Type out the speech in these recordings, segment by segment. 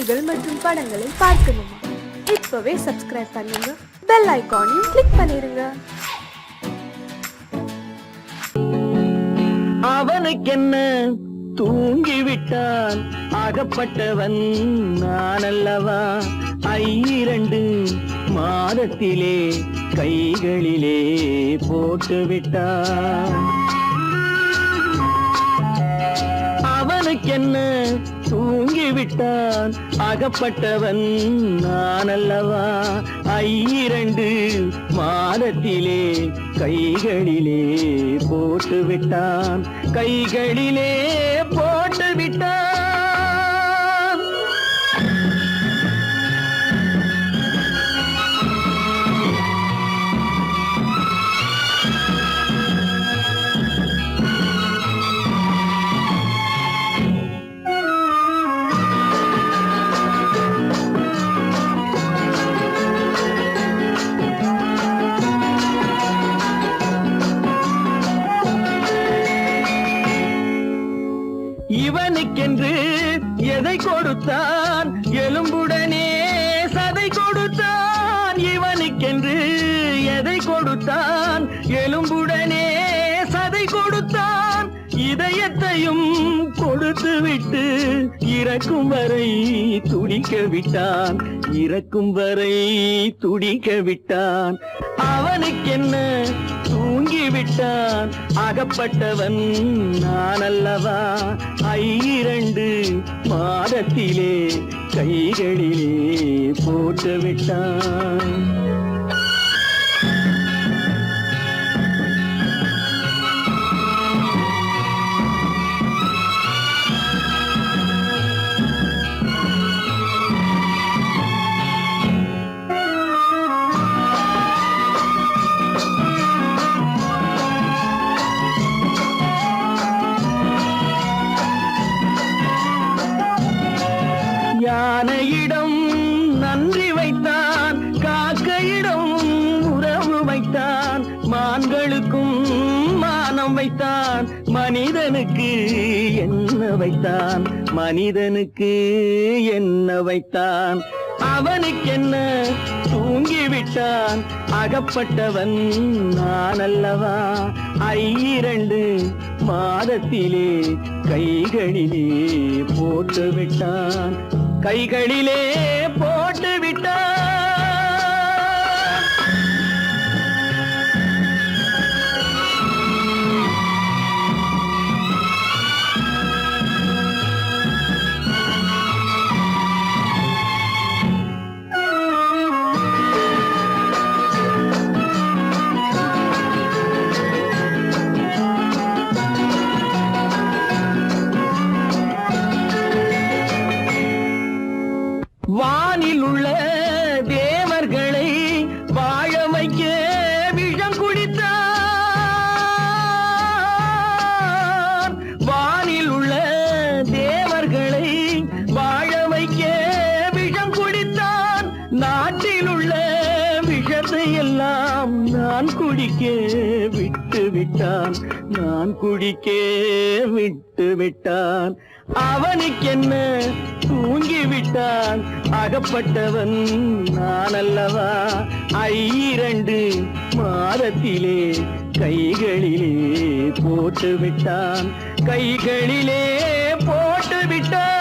பாடல்கள் மற்றும் படங்களை பார்க்கணுமா? இப்பவே சப்ஸ்கிரைப் பண்ணுங்க, பெல் ஐகானையும் கிளிக் பண்ணிருங்க. அவனுக்கென்ன தூங்கிவிட்டான், அகப்பட்டவன் நான் அல்லவா? 2 மாதத்திலே கைகளிலே போட்டுவிட்டான். அவனுக்கென்ன தூங்கிவிட்டான், அகப்பட்டவன் நான் அல்லவா? 2 மாதத்திலே கைகளிலே போட்டுவிட்டான், கைகளிலே போட்டுவிட்டான். இவனுக்கென்று எதை கொடுத்தான், எலும்புடனே சதை கொடுத்தான். இவனுக்கென்று எதை கொடுத்தான், எலும்புடனே சதை கொடுத்தான். இதயத்தையும் கொடுத்து விட்டு இறக்கும் வரை துடிக்க விட்டான், இறக்கும் வரை துடிக்க விட்டான். அவனுக்கென்ன தூங்கிவிட்டான், அகப்பட்டவன் நான் அல்லவா? 2 மாதத்திலே கைகளிலே போட்டுவிட்டான். யானையிடம் நன்றி வைத்தான், காக்கையிடம் உறவு வைத்தான். மான்களுக்கும் மானம் வைத்தான், மனிதனுக்கு என்ன வைத்தான், மனிதனுக்கு என்ன வைத்தான். அவனுக்கென்ன தூங்கிவிட்டான், அகப்பட்டவன் நான் அல்லவா? 2 மாதத்திலே கைகளிலே போட்டுவிட்டான், கைகளிலே போட்டுவிட்டான். வானில் உள்ள தேவர்களை வாழ வைக்க விஷம் குடித்தான். வானில் உள்ள தேவர்களை வாழ வைக்க விஷம் குடித்தான். நாட்டில் உள்ள விஷத்தை எல்லாம் நான் குடிக்க விட்டு விட்டான், நான் குடிக்க விட்டு விட்டான். அவனுக்கென்ன தூங்கிவிட்டான், அகப்பட்டவன் நான் அல்லவா? 2 மாதத்திலே கைகளிலே போட்டுவிட்டான், கைகளிலே போட்டுவிட்டான்.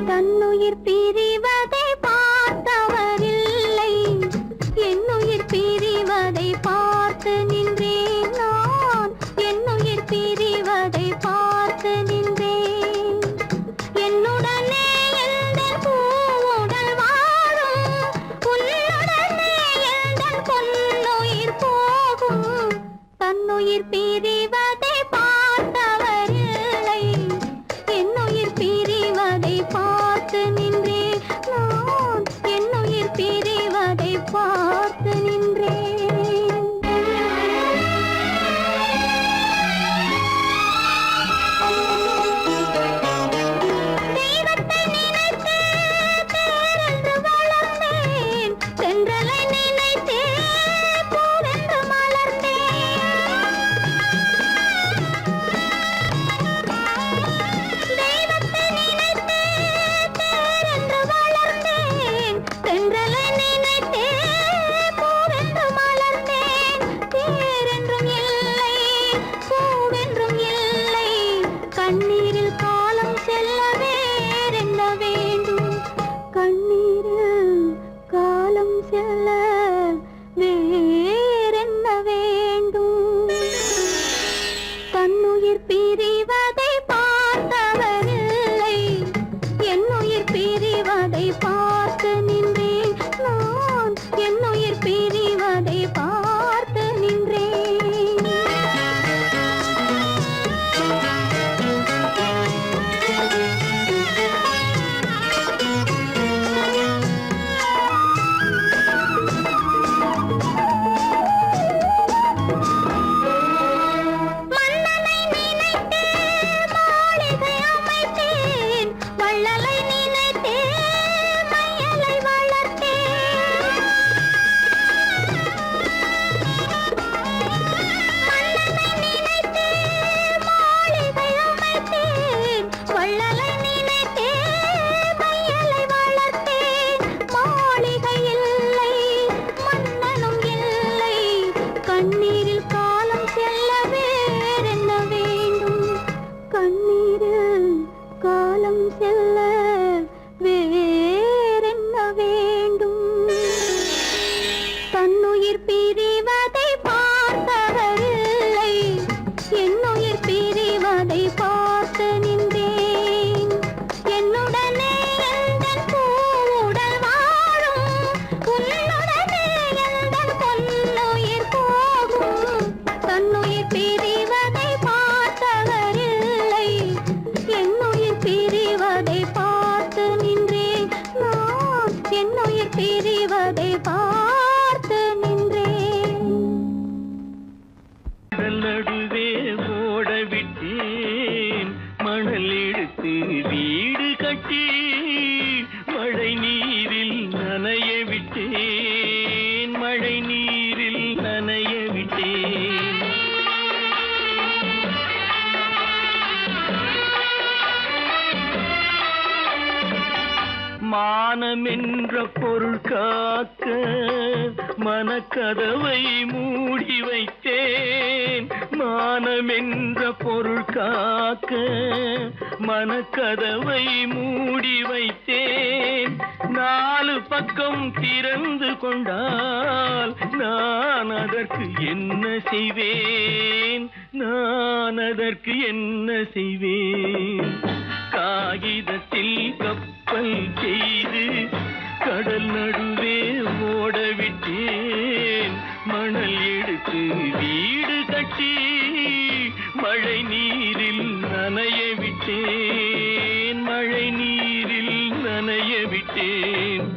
தன்னுயிரை என்ற பொருள் காக்க மனக்கதவை மூடி வைத்தேன். மானம் என்ற பொருள் காக்க மனக்கதவை மூடி வைத்தேன். 4 பக்கம் திறந்து கொண்டால் நான் அதற்கு என்ன செய்வேன்? நான் அதற்கு என்ன செய்வேன்? காகிதத்தில் கப்பல் செய்து கடல் நடுவே ஓடவிட்டேன். மணல் எடுத்து வீடு கட்டி மழை நீரில் நனைய விட்டேன். மழை நீரில் நனைய விட்டேன்.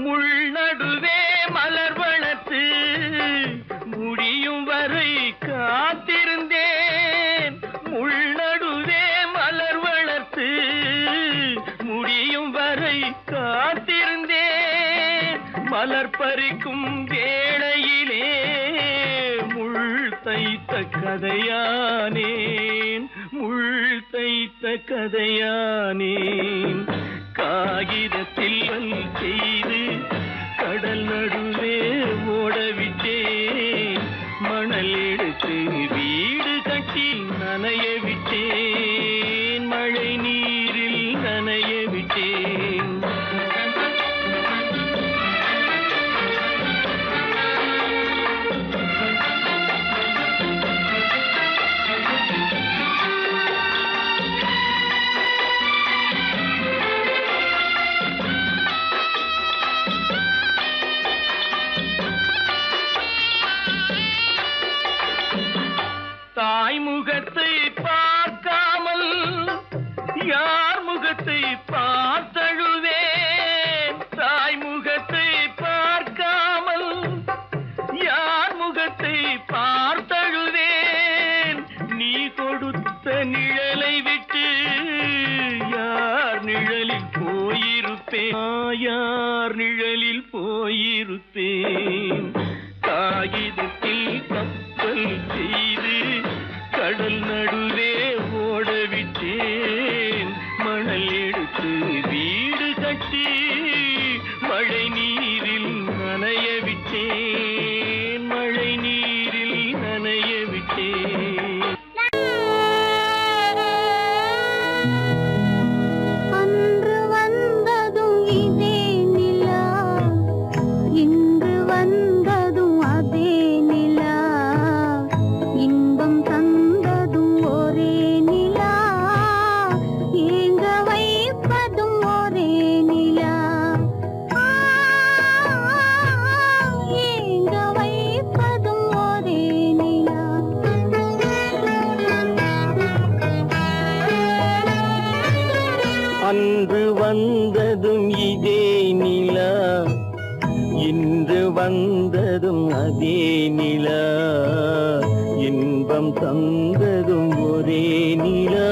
முள்நடுவே மலர் வளர்த்து முடியும் வரை காத்திருந்தேன். முள்நடுவே மலர் வளர்த்து முடியும் வரை காத்திருந்தேன். மலர் பறிக்கும் வேளையிலே முள் தைத்த கதையானேன். முள் தைத்த கதையானேன். காகிதத்தில் செய்து கடல் நடுவே ஓடவிட்டேன். மணல் எடுத்து வீடு கட்டி நனைய விட்டேன். மழை நீரில் நனைய விட்டேன். தாய் முகத்தை பார்க்காமல் யார் முகத்தை பார்த்தழுவேன். தாய் முகத்தை பார்க்காமல் யார் முகத்தை பார்த்தழுவேன். நீ கொடுத்த நிழலை விட்டு யார் நிழலில் போயிருப்பேன். யார் நிழலில் போயிருப்பேன். காகிதத்தில் கப்பல் செய்து கடல் நடுவே ஓடவிட்டேன். மணல் எடுத்து வீடு கட்டி மழை நீரில் நனைய விட்டேன். மழை நீரில் நனைய விட்டேன். அன்று வந்ததும் இதே நிலா, இன்று வந்ததும் அதே நிலா. இன்பம் தந்ததும் ஒரே நிலா, ஏங்க வைப்பதும் ஒரே நிலா. ஏங்க வைப்பதும் ஒரே நிலா. அன்று வந்ததும் இதே நிலா, இன்று வந்ததும் அதே நிலா. இன்பம் தந்ததும் ஒரே நிலா,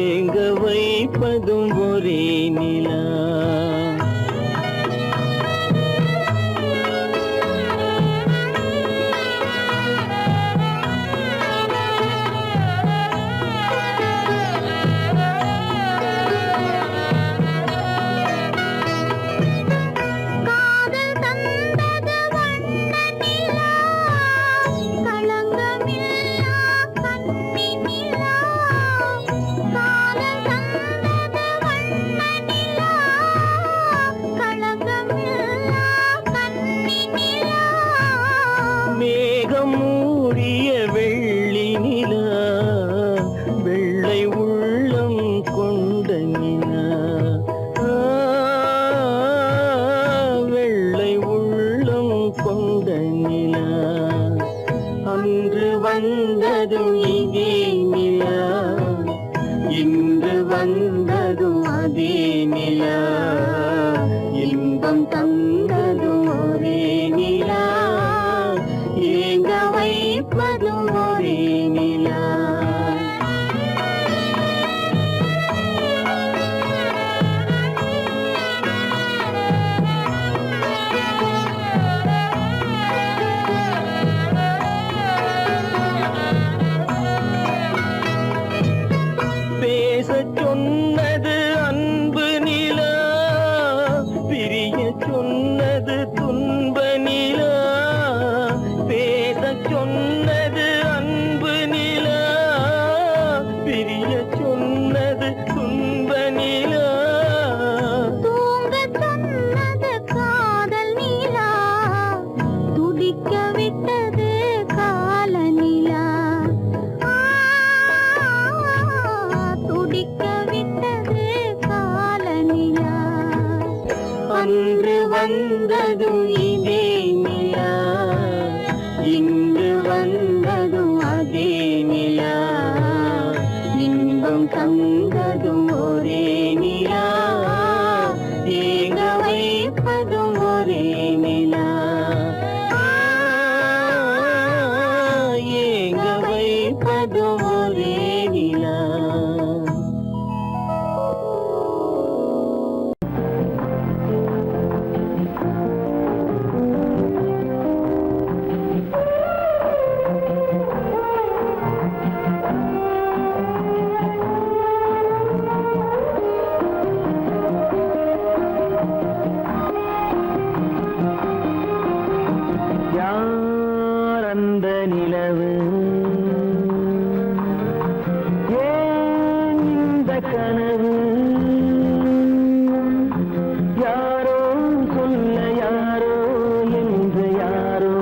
ஏங்க வைப்பதும் ஒரே நிலா. காதல் தந்தது வண்ண நிலா, களங்கமில்லா கன்னி நிலா. காதல் தந்தது வண்ண நிலா, களங்கமில்லா கன்னி நிலா. மேகம் மூடிய வெள்ளி நிலா, வெள்ளை உள்ளம் கொண்ட நிலா. வெள்ளை உள்ளம் கொண்ட நிலா. அன்று வந்ததும் இதே நிலா, இன்று வந்ததும் அதே நிலா. இன்பம் தந்ததும் ஒரே நிலா, வைப்பதும் ஒரே நிலா. பேசச் சொன்னது அன்பு நிலா, பிரிய சொன்னது துன்ப நிலா. பேசச் சொன்னது அன்பு நிலா, பிரிய சொன்னது துன்ப நிலா. தூங்கச் சொன்னது காதல் நிலா, துடிக்க விட்டது கால நிலா. துடிக்க விட்டது கால நிலா. அன்று வந்ததும் இதே நிலா, இன்று வந்ததும் அதே நிலா. இன்பம் தந்ததும் ஒரே நிலா, ஏங்க வைப்பதும் ஒரே நிலா. ஏங்க வைப்பதும் ஒரே நிலா. யார் அந்த நிலவு, ஏன் இந்த கனவு? யாரோ சொல்ல யாரோ என்று யாரோ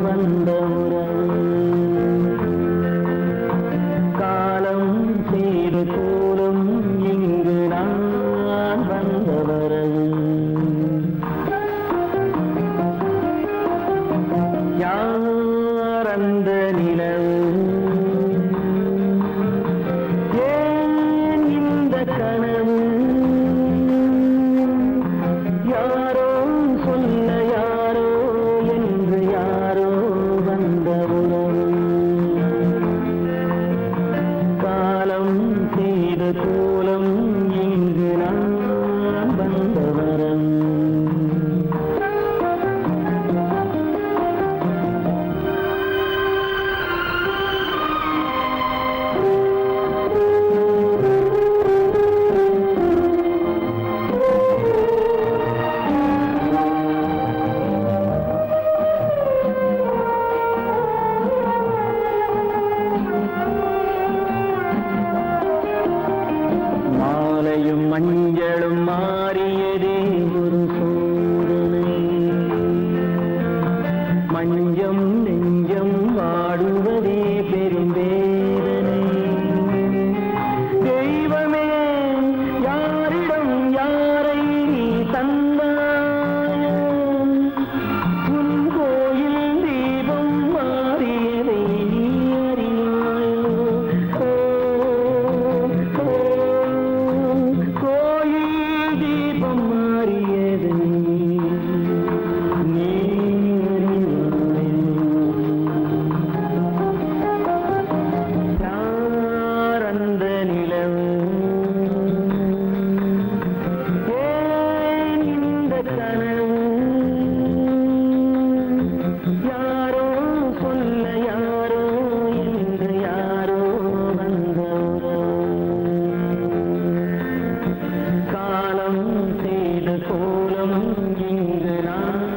வந்த உறவு. காலம் செய்து கூறும் இங்கு நான் வந்த வரவு. யார் அந்த நிலவு, ஏன் இந்த கனவு? யாரோ சொல்ல யாரோ என்று யாரோ வந்த உறவு. காலம் செய்த கோலம் இங்கு நான் வந்த வரவு. மாலையும் மஞ்சளும் மாறியதே ஒரு சோதனை. மஞ்சம் நெஞ்சம் வாடுவதே பெரும் வேதனை. தெய்வமே யாரிடம் யாரை நீ தந்தாயோ? உன் கோயில் தீபம் மாறியதை நீ அறியாயோ? கோயில் தீபம் மாறியதை நீ அறியாயோ? யார் அந்த நிலவு, ஏன் இந்த கனவு? யாரோ சொல்ல யாரோ என்று யாரோ வந்த உறவு. காலம் செய்த கோலம் இங்கு நான்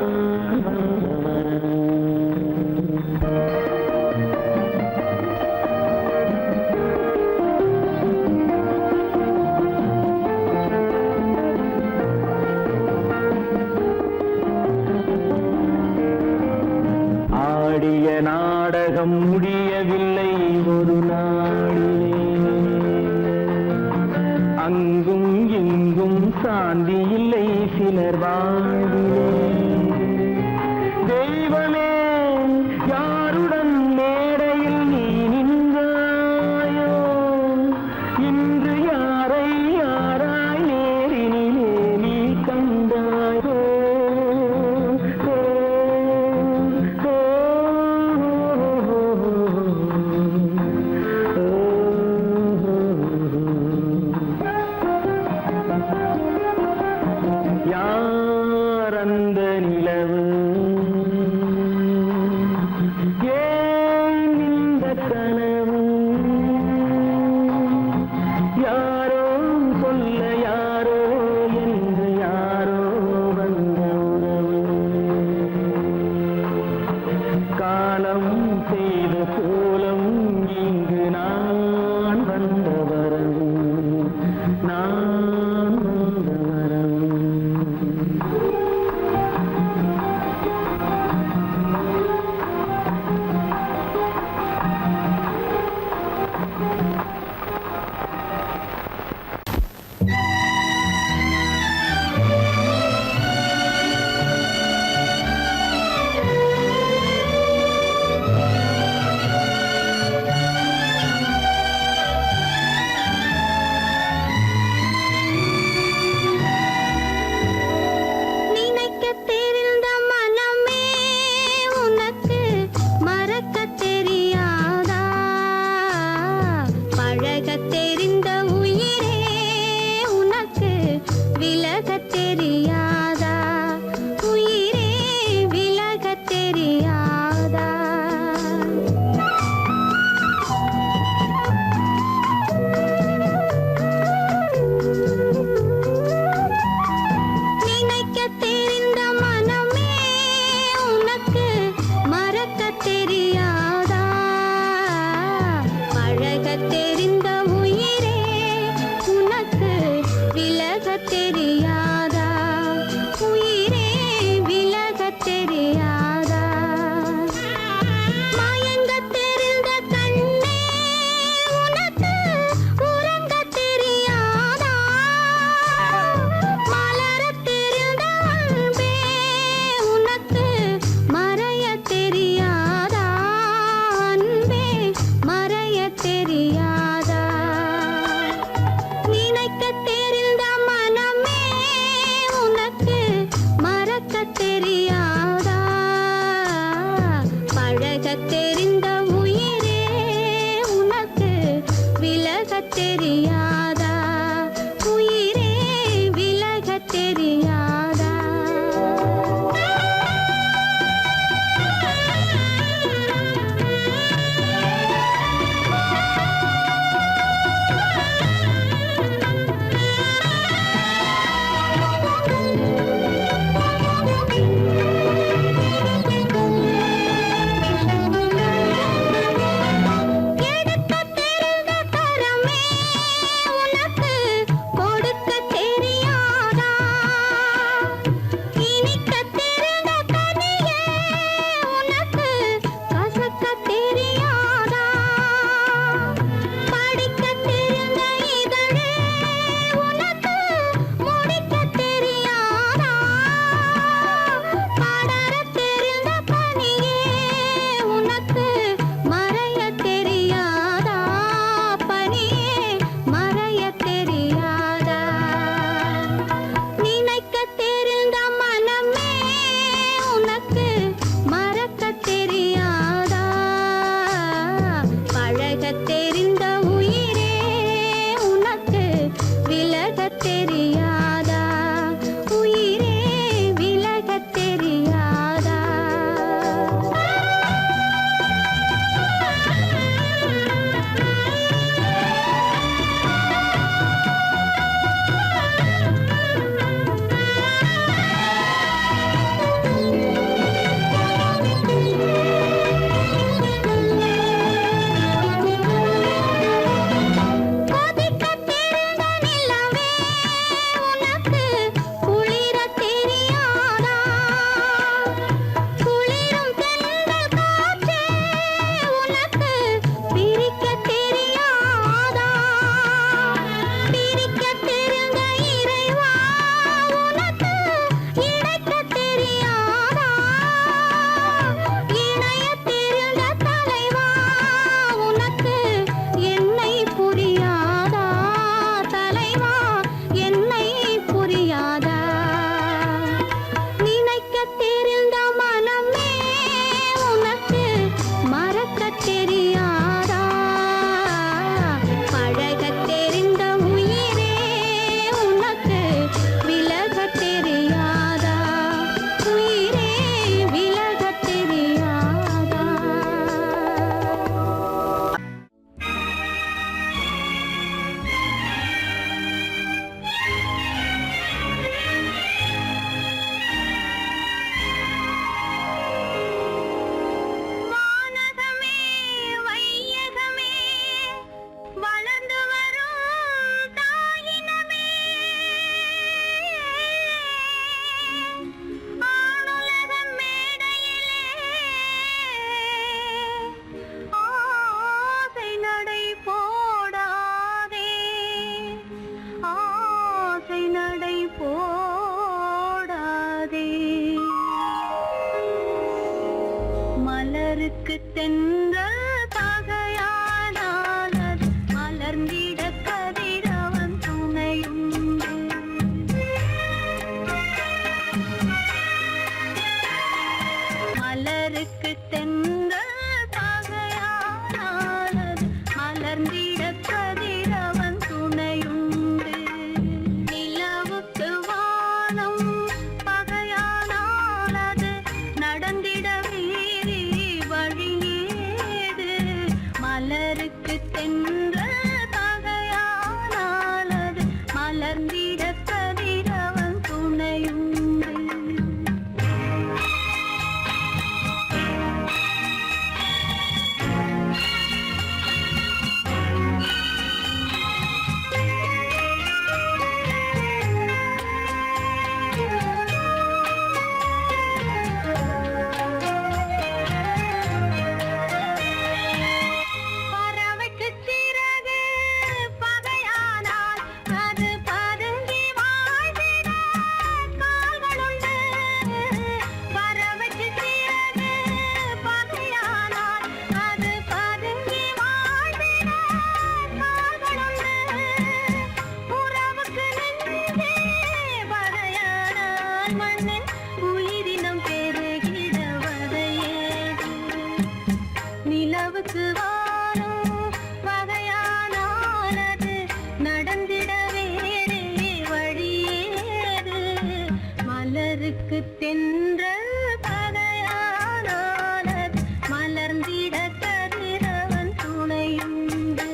வந்த வரவு. ஆடிய நாடகம் முடியவில்லை ஒரு நாளிலே. அங்கும் இங்கும் சாந்தி இல்லை சிலர் வாழ்விலே. தெய்வமே யாருடன் மேடையில் நீ நின்றாயோ? இன்று யாரை யாராய் நேரினிலே நீ கண்டாயோ? ஓ, ஓ, ஓ, ஓ, ஓ. காலம் செய்த கோலம் இங்கு நான் வந்த வரம் நான் வந்த வரம் நினைக்கத் தெரிந்த மனமே உனக்கு மறக்கத் தெரியாதா? பழகத் தெரிந்த உயிரே உனக்கு விலகத் தெரியாதா? உயிரே விலகத் தெரியாதா? நினைக்கத் தெரிந்த மனமே உனக்கு மறக்கத் தெரியாதா? பழகத் தெரிந்த உயிரே உனக்கு விலகத் தெரியாதா? உயிரே விலகத் தெரியாதா? மயங்கத் தெரிந்த கண்ணே உனக்கு உறங்கத் தெரியாதா? மலரத் தெரிந்த அன்பே உனக்கு மறையத் தெரியாதா? அன்பே மறையத் தெரியாதா? நினைக்கத் தெரிந்த மனமே உனக்கு மறக்கத் தெரியாதா? பழகத் தெரிந்த உயிரே உனக்கு விலகத் தெரியாதா? உயிரே விலகத் தெரியாதா? எடுக்கத் தெரிந்த கரமே தென்றல் பகையானால் அது மலர்ந்திட கதிரவன் துணையுண்டு. மலருக்கு தென்றல் பகையானால் அது மலர்ந்திட கதிரவன் துணையுண்டு. நிலவுக்கு வானம் பகையானால் அது நடந்திட வீரி வழியேது. மலருக்கு தென்றல் பகையானால் அது மலர்ந்திட கதிரவன் துணையுண்டு. பறவைக்கு சிறகு பகையானால் அது பதுங்கி வாழ்ந்திட கால்களுண்டு. பறவைக்கு சிறகு பகையானால் அது பதுங்கி வாழ்ந்திட கால்களுண்டு. உறவுக்கு நெஞ்சே பகையானால் மண்ணில் உயிரினம் பெருகிட வதையேது. நிலவுக்கு வானம் பகையானால் அது நடந்திட வேறே வழியேது. மலருக்கு தென்றல் பகையானால் அது மலர்ந்திட கதிரவன் துணையுண்டு.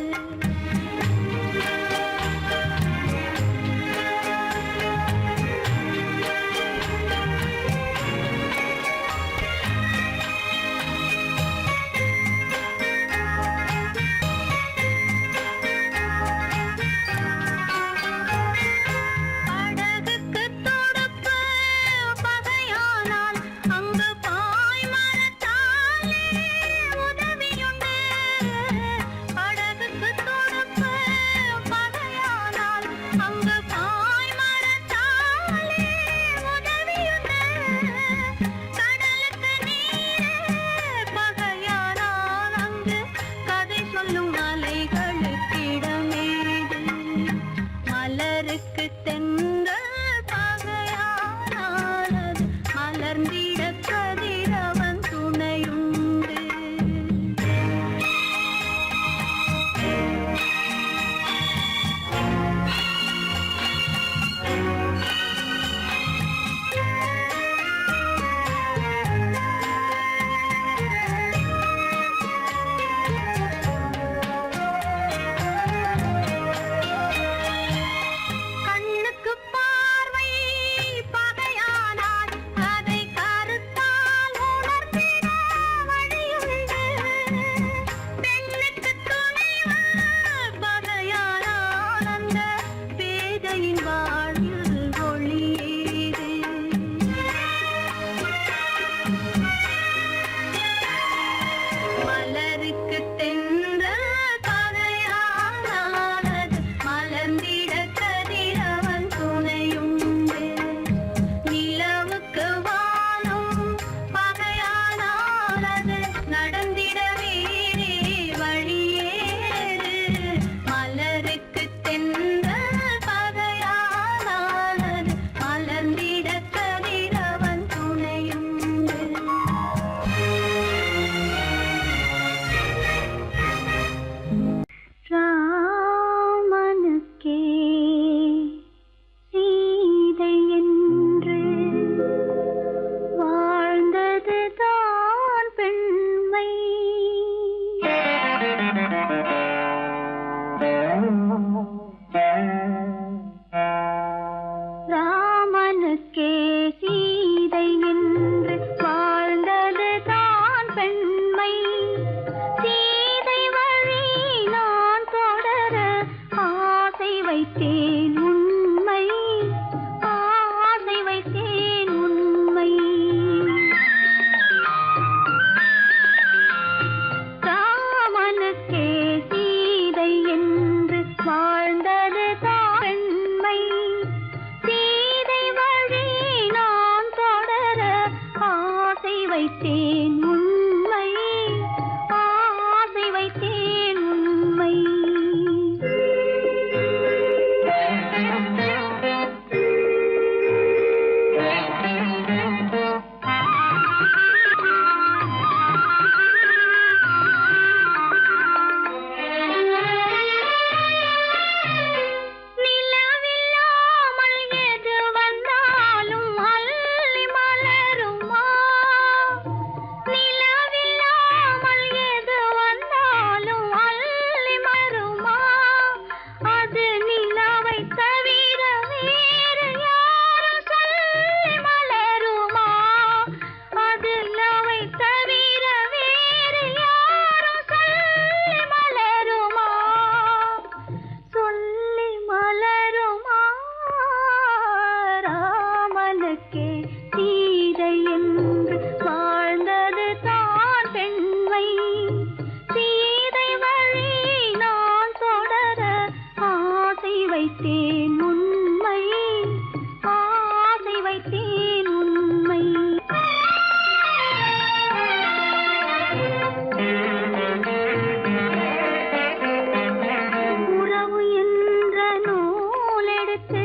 உறவு என்ற நூலெடுத்து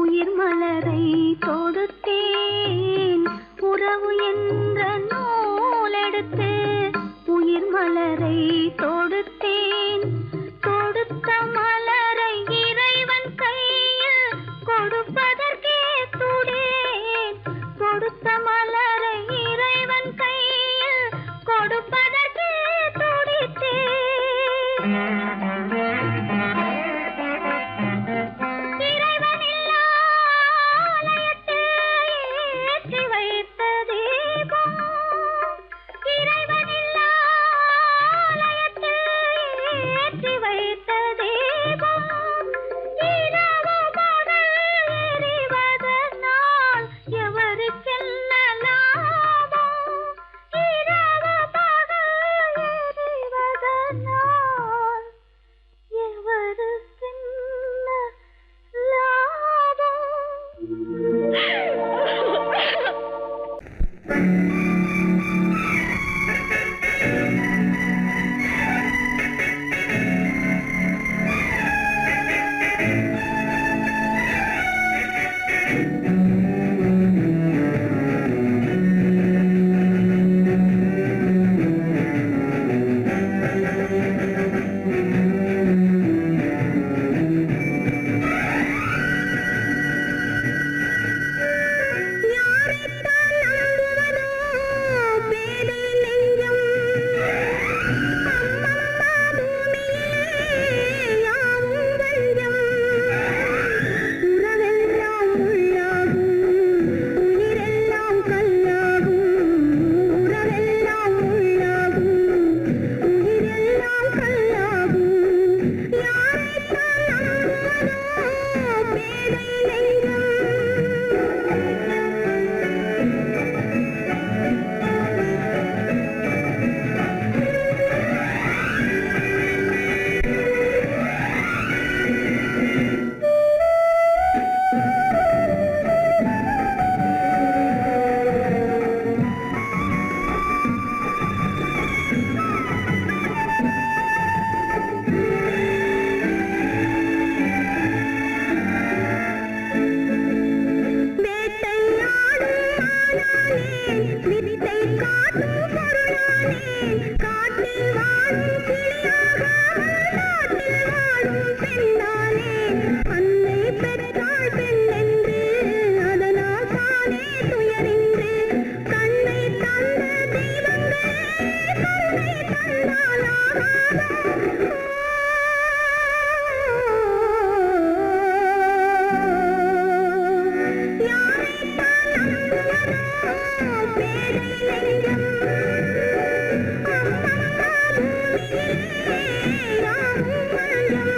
உயிர் மலரை தொடுத்தேன். உறவு என்ற நூலெடுத்து உயிர் மலரை தொடுத்தேன். தொடுத்த மலரை இறைவன் கையில் கொடுப்பதற்கே துடேன். கொடுத்த மலரை இறைவன் கையில் கொடுப்பதற்கே துடித்தேன். இறைவனில்லா ஆலயத்தில் ஏற்றி வைத்த தீபம். இறைவனில்லா ஆலயத்தில் ஏற்றி வைத்த தீபம். இரவு பகல் எரிவதனால் எவருக்கென்ன லாபம்? இரவு பகல் எரிவதனால் எவருக்கென்ன லாபம்? யாரைத்தான் நம்புவதோ பேதை நெஞ்சம். அம்மம்மா பூமியிலே யாவும் வஞ்சம். உறவெல்லாம் உள்ளாகும், உயிரெல்லாம் கல்லாகும். உறவெல்லாம் உள்ளாகும், உயிரெல்லாம் கல்லாகும். யாரைத்தான் நம்புவதோ பேதை நெஞ்சம். வித்தை காட்டும் பொருளானேன். காட்டில் வாழும் கிளியாகாமல் நாட்டில் வாழும் பெண்ணானேன். அன்னை பெற்றாள் பெண் என்று அதனால் தானே துயரின்று கண்ணை தந்த தெய்வங்களே கருணை தந்தாலாகாதோ? யாரைத்தான் நம்புவதோ பேதை நெஞ்சம். அம்மம்மா பூமியிலே யாவும் வஞ்சம்.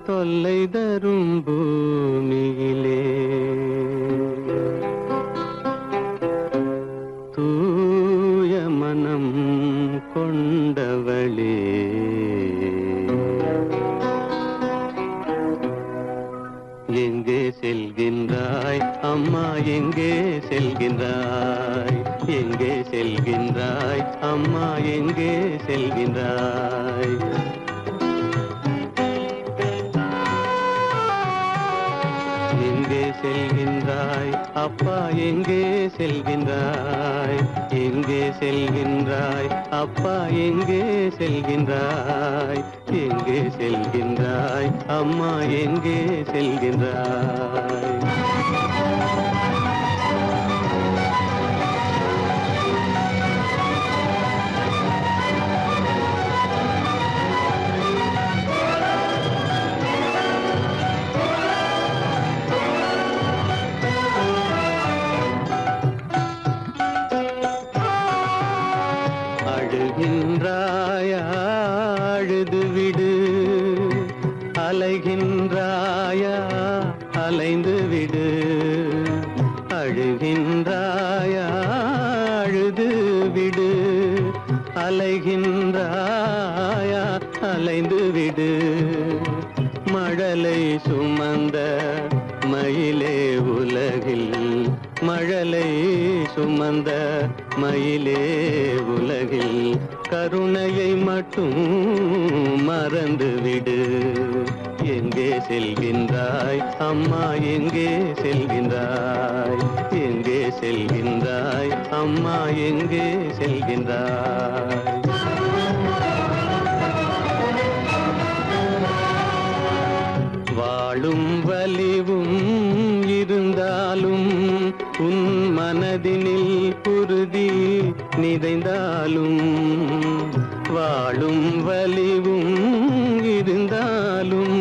தொல்லை தரும் பூமியிலே தூய மனம் கொண்டவளே எங்கே செல்கின்றாய் அம்மா எங்கே செல்கின்றாய் எங்கே செல்கின்றாய் அம்மா எங்கே செல்கின்றாய் எங்கே செல்கின்றாய் அப்பா எங்கே செல்கின்றாய் எங்கே செல்கின்றாய் அப்பா எங்கே செல்கின்றாய் எங்கே செல்கின்றாய் அம்மா எங்கே செல்கின்றாய் அழுகின்றாயா அழுது விடு அலைகின்றாயா அலைந்து விடு அழுகின்றாயா அழுது விடு அலைகின்றாயா அலைந்து விடு மழலை சுமந்த மயிலே உலகில் மழலை சுமந்த மயிலே உலகில் கருணையை மட்டும் மறந்துவிடு எங்கே செல்கின்றாய் அம்மா எங்கே செல்கின்றாய் எங்கே செல்கின்றாய் அம்மா எங்கே செல்கின்றாய் வாழும் வலிவும் இருந்தாலும் உன் மனதினில் உறுதி நிறைந்தாலும் வாழும் வலிவும் இருந்தாலும்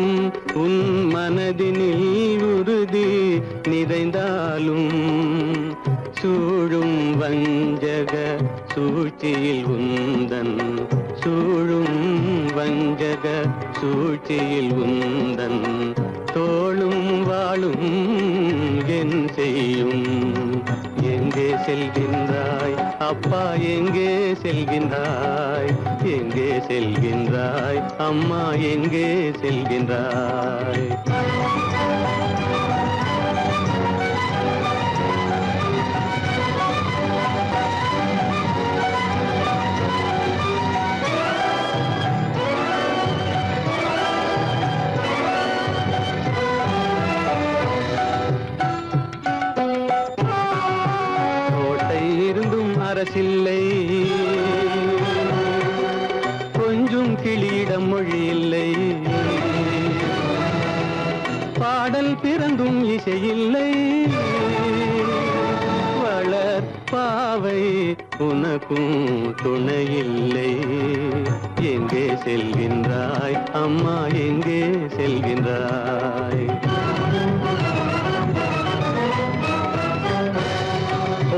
உன் மனதினில் உறுதி நிறைந்தாலும் சூழும் வஞ்சக சூழ்ச்சியில் உந்தன் சூழும் வஞ்சக சூழ்ச்சியில் உந்தன் தோளும் வாழும் என் செய்யும் எங்கே செல்கின்றாய் அப்பா எங்கே செல்கின்றாய் எங்கே செல்கின்றாய் அம்மா எங்கே செல்கின்றாய் அரசில்லை கொஞ்சம் கிளியிடம் மொழி இல்லை பாடல் பிறந்தும் இசையில்லை வளர் பாவை உனக்கும் துணையில்லை எங்கே செல்கின்றாய் அம்மா எங்கே செல்கின்றாய்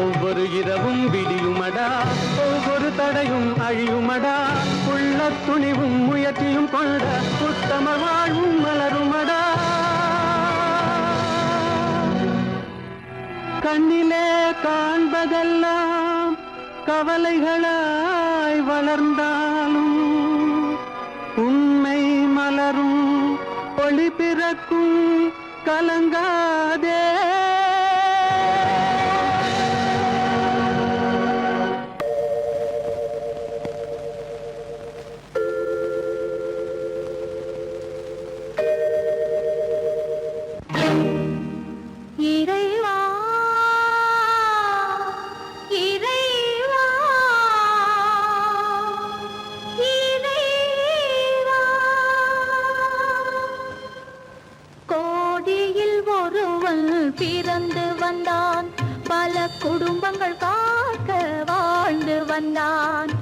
ஒவ்வொரு இரவும் விடியுமடா ஒவ்வொரு தடையும் அழியுமடா உள்ள துணிவும் முயற்சியும் கொண்ட உத்தம வாழ்வும் மலருமடா கண்ணிலே காண்பதெல்லாம் கவலைகளாய் வளர்ந்தாலும் உண்மை மலரும் ஒளி பிறக்கும் கலங்காதே இறைவா இறைவா இறைவா கோடியில் ஒருவன் பிறந்து வந்தான் பல குடும்பங்கள் காக்க வாழ்ந்து வந்தான்